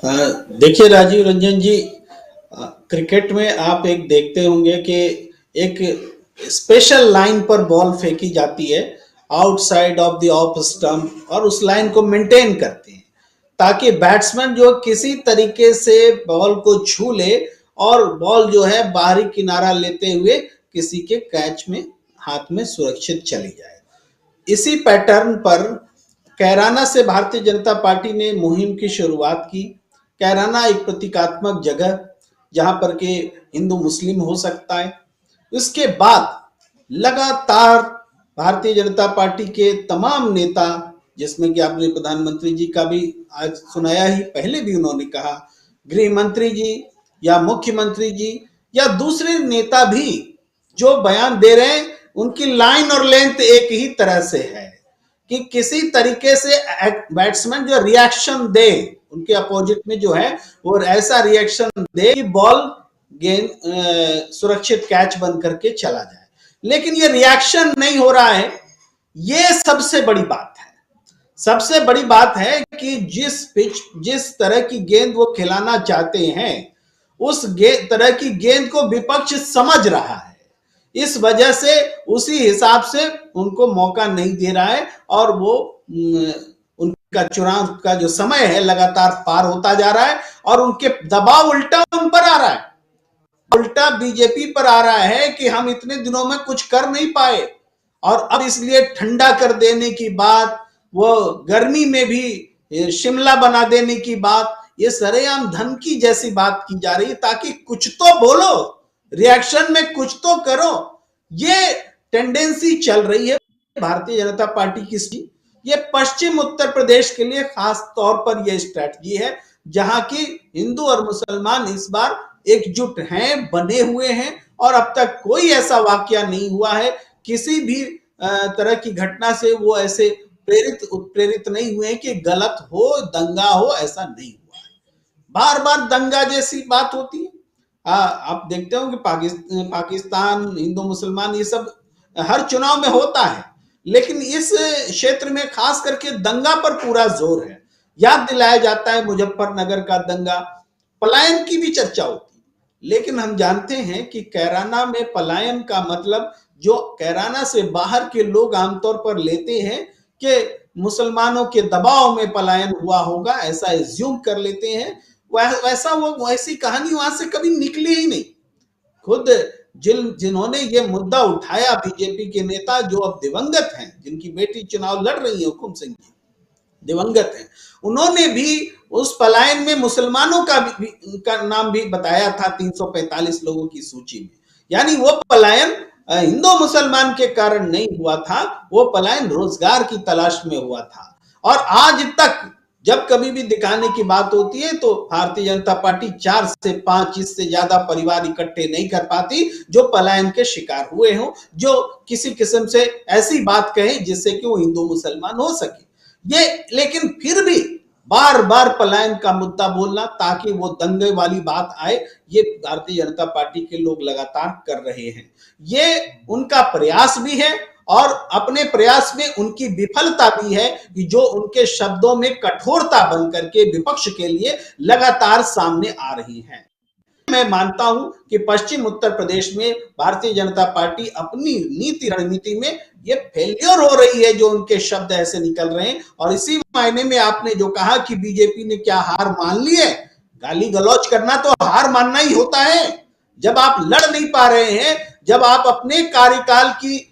देखिए राजीव रंजन जी, क्रिकेट में आप एक देखते होंगे कि एक स्पेशल लाइन पर बॉल फेंकी जाती है outside of the off stump, और उस लाइन को मेंटेन करते हैं ताकि बैट्समैन जो किसी तरीके से बॉल को छू ले और बॉल जो है बाहरी किनारा लेते हुए किसी के कैच में हाथ में सुरक्षित चली जाए। इसी पैटर्न पर कैराना से भारतीय जनता पार्टी ने मुहिम की शुरुआत की। कैराना एक प्रतीकात्मक जगह जहां पर के हिंदू मुस्लिम हो सकता है। उसके बाद लगातार भारतीय जनता पार्टी के तमाम नेता, जिसमें कि आपने प्रधानमंत्री जी का भी आज सुनाया ही, पहले भी उन्होंने कहा, गृह मंत्री जी या मुख्यमंत्री जी या दूसरे नेता भी जो बयान दे रहे हैं, उनकी लाइन और लेंथ एक ही तरह से है कि किसी तरीके से बैट्समैन जो रिएक्शन दे उनके अपोजिट में जो है वो ऐसा रिएक्शन दे कि बॉल गेंद सुरक्षित कैच बन करके चला जाए। लेकिन ये रिएक्शन नहीं हो रहा है, ये सबसे बड़ी बात है। सबसे बड़ी बात है कि जिस तरह की गेंद वो खिलाना चाहते हैं, उस तरह की गेंद को विपक्ष समझ रहा है। इस वजह से उसी हिसाब से उनको मौका नहीं दे रहा है और वो उनका चुनाव का जो समय है लगातार पार होता जा रहा है और उनके दबाव उल्टा उन पर आ रहा है, उल्टा बीजेपी पर आ रहा है कि हम इतने दिनों में कुछ कर नहीं पाए और अब इसलिए ठंडा कर देने की बात, वो गर्मी में भी शिमला बना देने की बात, ये सरेआम धमकी जैसी बात की जा रही है ताकि कुछ तो बोलो, रिएक्शन में कुछ तो करो। ये टेंडेंसी चल रही है भारतीय जनता पार्टी की। ये पश्चिम उत्तर प्रदेश के लिए खास तौर पर यह स्ट्रैटेजी है, जहां की हिंदू और मुसलमान इस बार एकजुट हैं, बने हुए हैं और अब तक कोई ऐसा वाकया नहीं हुआ है, किसी भी तरह की घटना से वो ऐसे उत्प्रेरित नहीं हुए कि गलत हो, दंगा हो, ऐसा नहीं हुआ है। बार बार दंगा जैसी बात होती है। आप देखते हो कि पाकिस्तान, हिंदू मुसलमान, ये सब हर चुनाव में होता है, लेकिन इस क्षेत्र में खास करके दंगा पर पूरा जोर है। याद दिलाया जाता है मुजफ्फरनगर का दंगा, पलायन की भी चर्चा होती है, लेकिन हम जानते हैं कि कैराना में पलायन का मतलब जो कैराना से बाहर के लोग आमतौर पर लेते हैं कि मुसलमानों के दबाव में पलायन हुआ होगा, ऐसा एज्यूम कर लेते हैं। वैसा वो वैसी कहानी वहां से कभी निकली ही नहीं। खुद जिन्होंने ये मुद्दा उठाया, बीजेपी के नेता जो अब दिवंगत हैं, जिनकी बेटी चुनाव लड़ रही है, हुकुम सिंह जी दिवंगत हैं, उन्होंने भी उस पलायन में मुसलमानों का नाम भी बताया था 345 लोगों की सूची में। यानी वो पलायन हिंदू मुसलमान के कारण नहीं हुआ था, वो पलायन रोजगार की तलाश में हुआ था। और आज तक जब कभी भी दिखाने की बात होती है तो भारतीय जनता पार्टी 4 से 5, इससे ज्यादा परिवार इकट्ठे नहीं कर पाती जो पलायन के शिकार हुए हों, जो किसी किस्म से ऐसी बात कहें जिससे कि वो हिंदू मुसलमान हो सके। ये लेकिन फिर भी बार बार पलायन का मुद्दा बोलना ताकि वो दंगे वाली बात आए, ये भारतीय जनता पार्टी के लोग लगातार कर रहे हैं। ये उनका प्रयास भी है और अपने प्रयास में उनकी विफलता भी है कि जो उनके शब्दों में कठोरता बन करके विपक्ष के लिए लगातार सामने आ रही है। मैं मानता हूं कि पश्चिम उत्तर प्रदेश में भारतीय जनता पार्टी अपनी नीति रणनीति में ये फेलियर हो रही है, जो उनके शब्द ऐसे निकल रहे हैं। और इसी मायने में आपने जो कहा कि बीजेपी ने क्या हार मान ली है, गाली गलौज करना तो हार मानना ही होता है। जब आप लड़ नहीं पा रहे हैं, जब आप अपने कार्यकाल की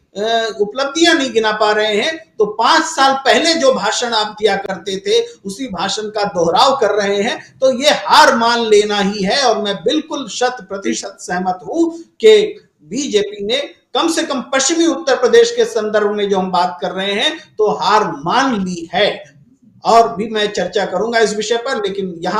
उपलब्धियां नहीं गिना पा रहे हैं, तो 5 साल पहले जो भाषण आप दिया करते थे उसी भाषण का दोहराव कर रहे हैं, तो ये हार मान लेना ही है। और मैं बिल्कुल 100% सहमत हूं कि बीजेपी ने कम से कम पश्चिमी उत्तर प्रदेश के संदर्भ में जो हम बात कर रहे हैं तो हार मान ली है। और भी मैं चर्चा करूंगा इस विषय पर, लेकिन यहां